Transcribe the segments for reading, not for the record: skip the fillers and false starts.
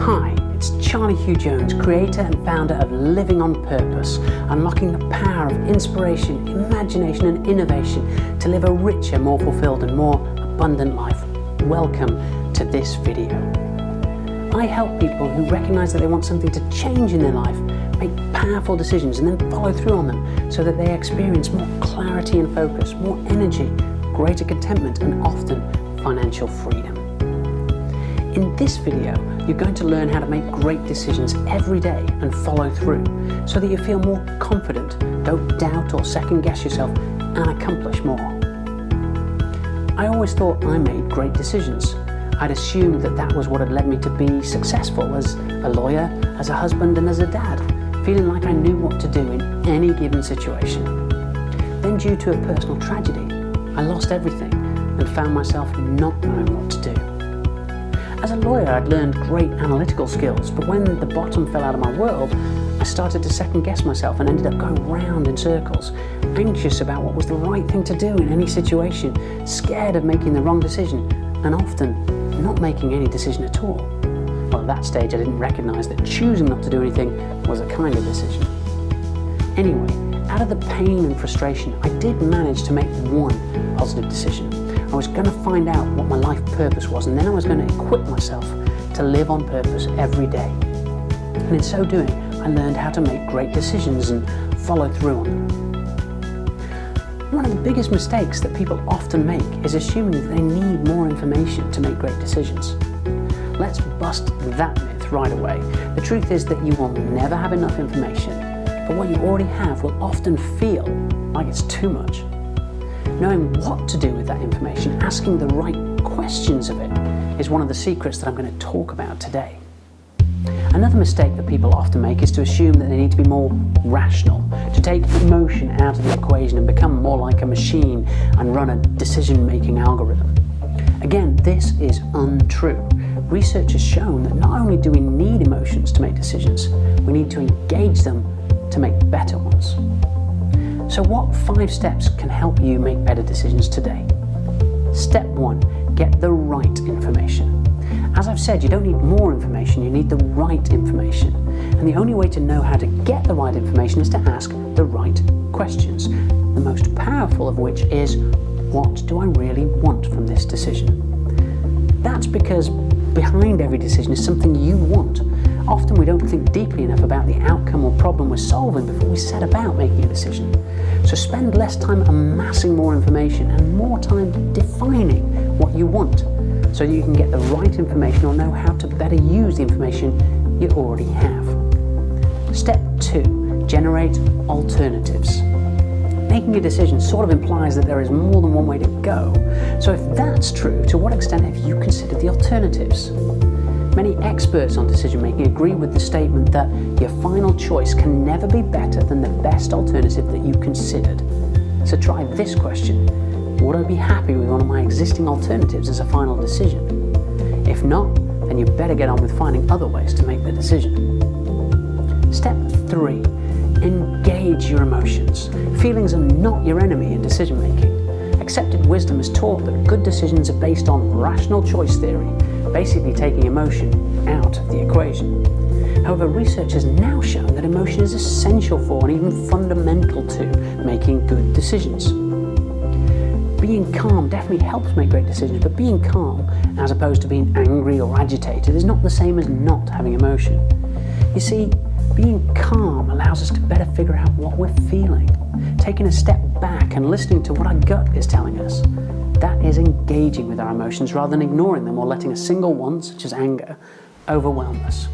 Hi, it's Charlie Hugh-Jones, creator and founder of Living on Purpose, unlocking the power of inspiration, imagination and innovation to live a richer, more fulfilled and more abundant life. Welcome to this video. I help people who recognize that they want something to change in their life, make powerful decisions and then follow through on them so that they experience more clarity and focus, more energy, greater contentment and often financial freedom. In this video, you're going to learn how to make great decisions every day and follow through so that you feel more confident, don't doubt or second guess yourself and accomplish more. I always thought I made great decisions. I'd assumed that that was what had led me to be successful as a lawyer, as a husband and as a dad, feeling like I knew what to do in any given situation. Then due to a personal tragedy, I lost everything and found myself not knowing what to do. As a lawyer, I'd learned great analytical skills, but when the bottom fell out of my world, I started to second guess myself and ended up going round in circles, anxious about what was the right thing to do in any situation, scared of making the wrong decision, and often not making any decision at all. Well, at that stage, I didn't recognize that choosing not to do anything was a kind of decision. Anyway, out of the pain and frustration, I did manage to make one positive decision. I was going to find out what my life purpose was, and then I was going to equip myself to live on purpose every day. And in so doing, I learned how to make great decisions and follow through on them. One of the biggest mistakes that people often make is assuming that they need more information to make great decisions. Let's bust that myth right away. The truth is that you will never have enough information, but what you already have will often feel like it's too much. Knowing what to do with that information, asking the right questions of it, is one of the secrets that I'm going to talk about today. Another mistake that people often make is to assume that they need to be more rational, to take emotion out of the equation and become more like a machine and run a decision-making algorithm. Again, this is untrue. Research has shown that not only do we need emotions to make decisions, we need to engage them to make better ones. So what 5 steps can help you make better decisions today? Step 1, get the right information. As I've said, you don't need more information, you need the right information. And the only way to know how to get the right information is to ask the right questions. The most powerful of which is, what do I really want from this decision? That's because behind every decision is something you want. Often we don't think deeply enough about the outcome or problem we're solving before we set about making a decision. So spend less time amassing more information and more time defining what you want so that you can get the right information or know how to better use the information you already have. Step 2, generate alternatives. Making a decision sort of implies that there is more than one way to go. So if that's true, to what extent have you considered the alternatives? Many experts on decision making agree with the statement that your final choice can never be better than the best alternative that you considered. So try this question: would I be happy with one of my existing alternatives as a final decision? If not, then you better get on with finding other ways to make the decision. Step 3, engage your emotions. Feelings are not your enemy in decision making. Accepted wisdom has taught that good decisions are based on rational choice theory, basically taking emotion out of the equation. However, research has now shown that emotion is essential for and even fundamental to making good decisions. Being calm definitely helps make great decisions, but being calm, as opposed to being angry or agitated, is not the same as not having emotion. You see, being calm allows us to better figure out what we're feeling, taking a step back and listening to what our gut is telling us. That is engaging with our emotions rather than ignoring them or letting a single one, such as anger, overwhelm us.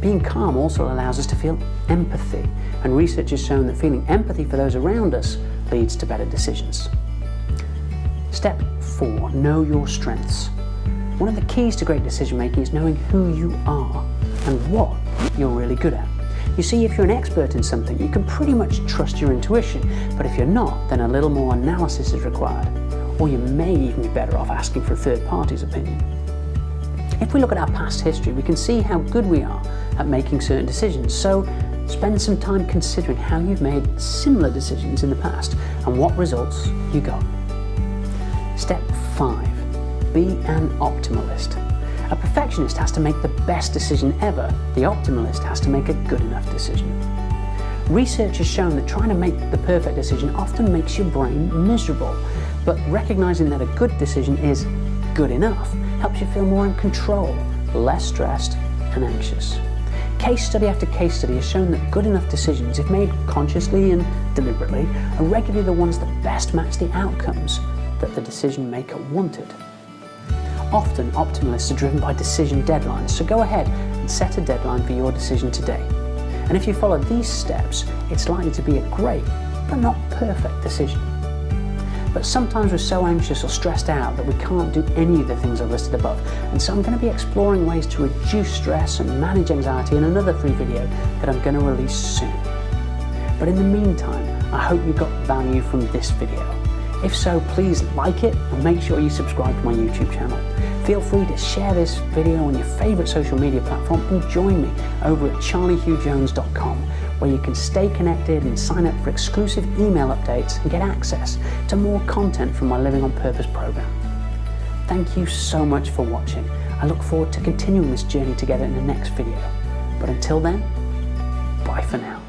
Being calm also allows us to feel empathy, and research has shown that feeling empathy for those around us leads to better decisions. Step 4, know your strengths. One of the keys to great decision making is knowing who you are and what you're really good at. You see, if you're an expert in something, you can pretty much trust your intuition, but if you're not, then a little more analysis is required. Or you may even be better off asking for a third party's opinion. If we look at our past history, we can see how good we are at making certain decisions. So spend some time considering how you've made similar decisions in the past and what results you got. Step 5, be an optimalist. A perfectionist has to make the best decision ever. The optimalist has to make a good enough decision. Research has shown that trying to make the perfect decision often makes your brain miserable, but recognizing that a good decision is good enough helps you feel more in control, less stressed and anxious. Case study after case study has shown that good enough decisions, if made consciously and deliberately, are regularly the ones that best match the outcomes that the decision maker wanted. Often, optimalists are driven by decision deadlines, so go ahead and set a deadline for your decision today. And if you follow these steps, it's likely to be a great, but not perfect decision. But sometimes we're so anxious or stressed out that we can't do any of the things I've listed above. And so I'm going to be exploring ways to reduce stress and manage anxiety in another free video that I'm going to release soon. But in the meantime, I hope you got value from this video. If so, please like it and make sure you subscribe to my YouTube channel. Feel free to share this video on your favorite social media platform and join me over at charliehugh-jones.com, where you can stay connected and sign up for exclusive email updates and get access to more content from my Living on Purpose program. Thank you so much for watching. I look forward to continuing this journey together in the next video. But until then, bye for now.